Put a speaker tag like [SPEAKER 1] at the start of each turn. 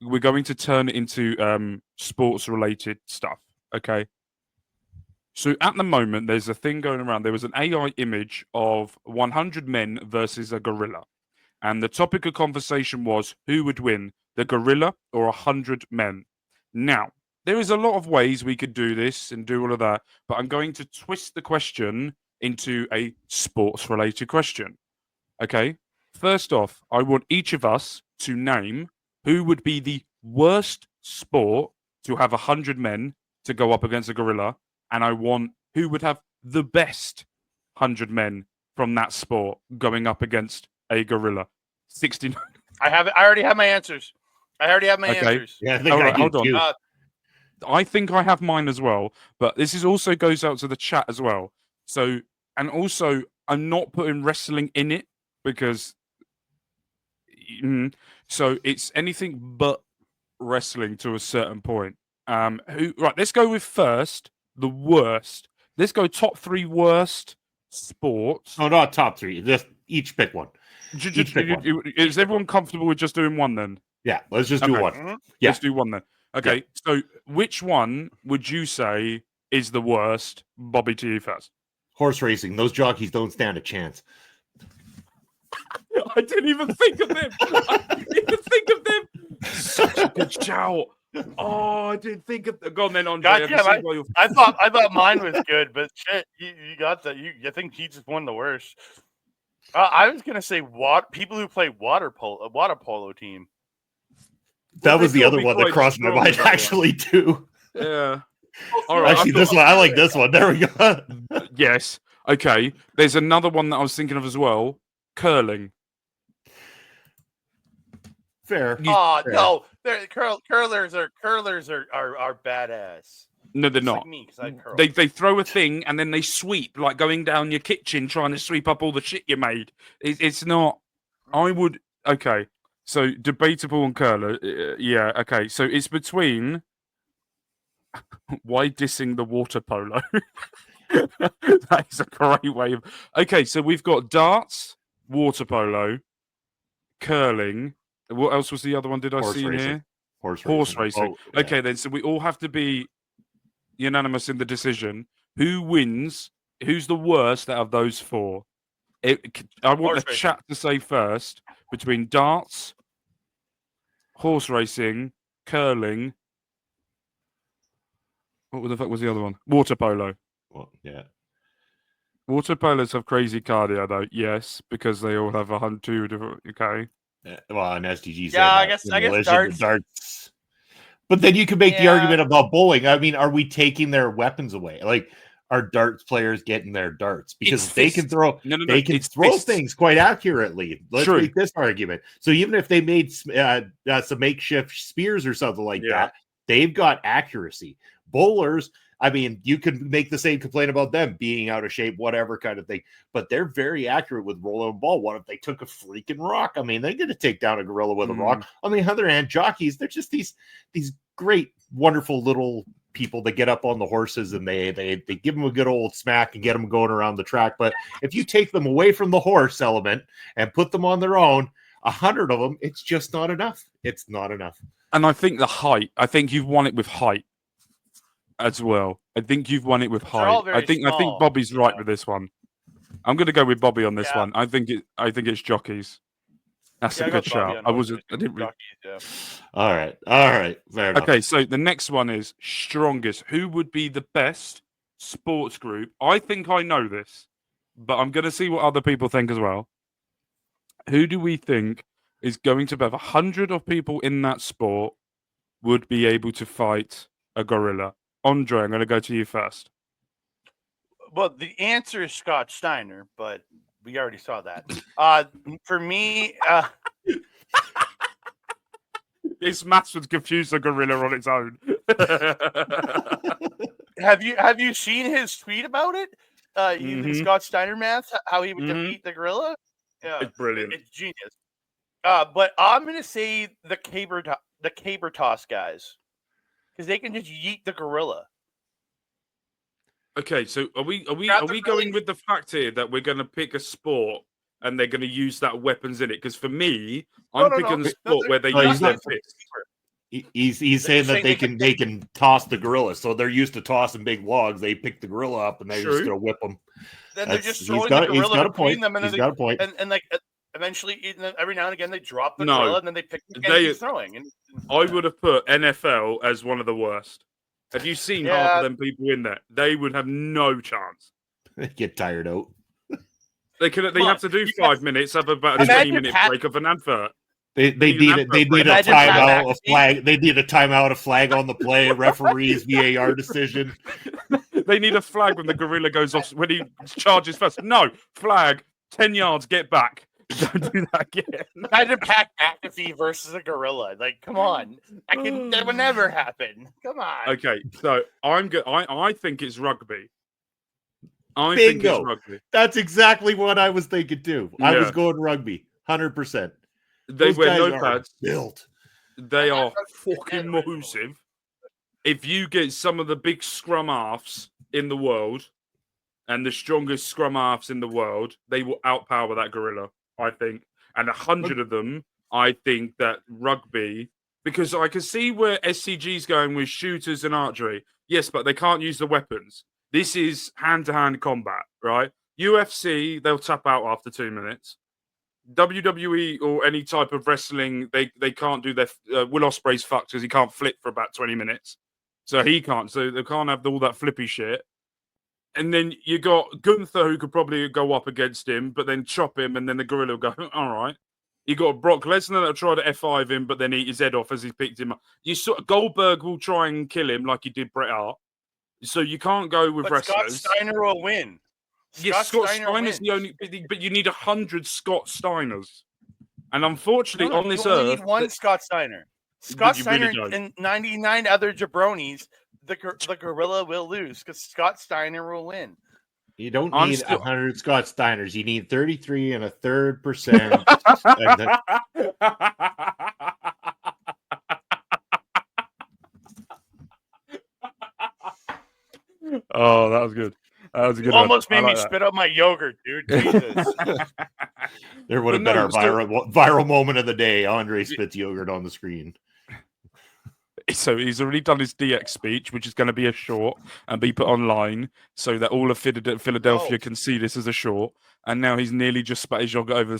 [SPEAKER 1] We're going to turn it into sports-related stuff. Okay. So at the moment, there's a thing going around. There was an AI image of 100 men versus a gorilla. And the topic of conversation was who would win, the gorilla or 100 men? Now, there is a lot of ways we could do this and do all of that, but I'm going to twist the question into a sports related question. Okay. First off, I want each of us to name who would be the worst sport to have 100 men to go up against a gorilla, and I want who would have the best 100 men from that sport going up against a gorilla. 69.
[SPEAKER 2] I already have my answers. Answers.
[SPEAKER 3] Yeah, I think
[SPEAKER 1] All right, hold
[SPEAKER 3] too.
[SPEAKER 1] on. I think I have mine as well, but this is also goes out to the chat as well. So, and also, I'm not putting wrestling in it because, so it's anything but wrestling to a certain point. Right? Let's go with first the worst. Let's go top 3 worst sports.
[SPEAKER 3] No, not top 3. Just each pick one.
[SPEAKER 1] Is everyone comfortable with just doing one then?
[SPEAKER 3] Yeah, let's just do one.
[SPEAKER 2] Mm-hmm.
[SPEAKER 3] Yeah.
[SPEAKER 1] Let's do one then. Okay, yeah. So which one would you say is the worst? Bobby, to you first.
[SPEAKER 3] Horse racing. Those jockeys don't stand a chance.
[SPEAKER 1] I didn't even think of them. Such a good shout. Oh, I didn't think of them. Go on then, Andre.
[SPEAKER 2] I thought mine was good, but shit, you got that. I think he just won the worst. I was gonna say people who play water polo team.
[SPEAKER 3] That was the other one that crossed my mind actually too.
[SPEAKER 1] Yeah. All right.
[SPEAKER 3] Actually, this one I like. This one. There we go.
[SPEAKER 1] Yes. Okay. There's another one that I was thinking of as well. Curling.
[SPEAKER 3] Fair.
[SPEAKER 2] Oh
[SPEAKER 3] fair.
[SPEAKER 2] no, curlers are badass.
[SPEAKER 1] No, they're
[SPEAKER 2] Just
[SPEAKER 1] not.
[SPEAKER 2] like me, 'cause I curl.
[SPEAKER 1] They throw a thing and then they sweep, like going down your kitchen trying to sweep up all the shit you made. It's not. I would. Okay. So debatable on curler. Yeah. Okay. So it's between. Why dissing the water polo? That is a great way of. Okay. So we've got darts, water polo, curling. What else was the other one? Did I see in here? Horse racing.
[SPEAKER 3] Oh, yeah.
[SPEAKER 1] Okay, then. So we all have to be unanimous in the decision. Who wins? Who's the worst out of those 4? I want the chat to say first between darts, horse racing, curling. What the fuck was the other one? Water polo.
[SPEAKER 3] Well, yeah.
[SPEAKER 1] Water polos have crazy cardio, though. Yes, because they all have 102 different. Okay.
[SPEAKER 3] Well, and SDGs.
[SPEAKER 2] Yeah, I guess
[SPEAKER 3] darts. But then you can make the argument about bowling. I mean, are we taking their weapons away? Like, are darts players getting their darts? Because they can throw, they can throw things quite accurately. Let's make this argument. So even if they made some makeshift spears or something like that, they've got accuracy. Bowlers, I mean, you can make the same complaint about them being out of shape, whatever kind of thing, but they're very accurate with rolling a ball. What if they took a freaking rock? I mean, they're going to take down a gorilla with a rock. I mean, on the other hand, jockeys, they're just these great, wonderful little people that get up on the horses and they give them a good old smack and get them going around the track. But if you take them away from the horse element and put them on their own, 100 of them, it's just not enough. It's not enough.
[SPEAKER 1] And I think the height, I think you've won it with height as well. I think you've won it with height. I think Bobby's right with this one. I'm going to go with Bobby on this one. I think it's jockeys. That's a good shout. I didn't really...
[SPEAKER 3] All right. Fair enough.
[SPEAKER 1] Okay, so the next one is strongest. Who would be the best sports group? I think I know this, but I'm going to see what other people think as well. Who do we think is going to have 100 of people in that sport would be able to fight a gorilla? Andre, I'm going to go to you first.
[SPEAKER 2] Well, the answer is Scott Steiner, but we already saw that. For me,
[SPEAKER 1] this match would confuse a gorilla on its own.
[SPEAKER 2] Have you seen his tweet about it? Using Scott Steiner math, how he would defeat the gorilla? Yeah,
[SPEAKER 1] it's brilliant.
[SPEAKER 2] It's genius. But I'm going to say the caber toss guys, because they can just yeet the gorilla.
[SPEAKER 1] Okay, so are we going with the fact here that we're going to pick a sport and they're going to use that weapons in it. Because for me, I'm picking the sport where they
[SPEAKER 3] No,
[SPEAKER 1] use
[SPEAKER 3] he's
[SPEAKER 1] their
[SPEAKER 3] not-
[SPEAKER 1] fists.
[SPEAKER 3] He's saying that they can toss the gorilla, so they're used to tossing big logs. They pick the gorilla up and they're just gonna whip them.
[SPEAKER 2] Then they're just throwing the gorilla between them, and
[SPEAKER 3] he's got a point.
[SPEAKER 2] And like eventually, every now and again, they drop the gorilla, and then they pick the again and keep throwing. And
[SPEAKER 1] I would have put NFL as one of the worst. Have you seen half of them people in there? They would have no chance.
[SPEAKER 3] They get tired out.
[SPEAKER 1] They have to do 5 minutes, have about a 20-minute break of an advert.
[SPEAKER 3] They need a timeout, a flag. They need a timeout, a flag on the play, referees, VAR decision.
[SPEAKER 1] They need a flag when the gorilla goes off, when he charges first. No, flag, 10 yards, get back. Don't do that again.
[SPEAKER 2] Imagine Pat McAfee versus a gorilla. Like, come on. That would never happen. Come on.
[SPEAKER 1] Okay, so I'm good. I think it's rugby. I
[SPEAKER 3] Bingo.
[SPEAKER 1] think it's rugby.
[SPEAKER 3] That's exactly what I was thinking too. I was going rugby, 100%.
[SPEAKER 1] They wear no pads.
[SPEAKER 3] Built.
[SPEAKER 1] They are fucking massive. If you get some of the big scrum halves in the world and the strongest scrum halves in the world, they will outpower that gorilla, I think. And 100 of them, I think that rugby, because I can see where SCG's going with shooters and archery. Yes, but they can't use the weapons. This is hand-to-hand combat, right? UFC, they'll tap out after 2 minutes. WWE or any type of wrestling, they can't do their Will Ospreay's fucked because he can't flip for about 20 minutes. So he can't. So they can't have all that flippy shit. And then you got Gunther, who could probably go up against him, but then chop him, and then the gorilla will go, all right. You got Brock Lesnar that'll try to F5 him, but then eat his head off as he picked him up. Goldberg will try and kill him like he did Bret Hart. So you can't go with wrestlers.
[SPEAKER 2] Scott Steiner will win.
[SPEAKER 1] Yes, Scott Steiner's the only, but you need 100 Scott Steiners, and unfortunately, on this earth,
[SPEAKER 2] need one Scott Steiner. Scott Steiner and 99 other jabronis. The gorilla will lose because Scott Steiner will win.
[SPEAKER 3] You don't need 100 Scott Steiners. You need 33 1/3%.
[SPEAKER 1] Oh, that was good. That was a good.
[SPEAKER 2] Almost made me spit out my yogurt, dude. Jesus.
[SPEAKER 3] There would have been our viral moment of the day. Andre spits yogurt on the screen.
[SPEAKER 1] So he's already done his DX speech, which is going to be a short and be put online so that all of Philadelphia can see this as a short. And now he's nearly just spat his yogurt over the screen.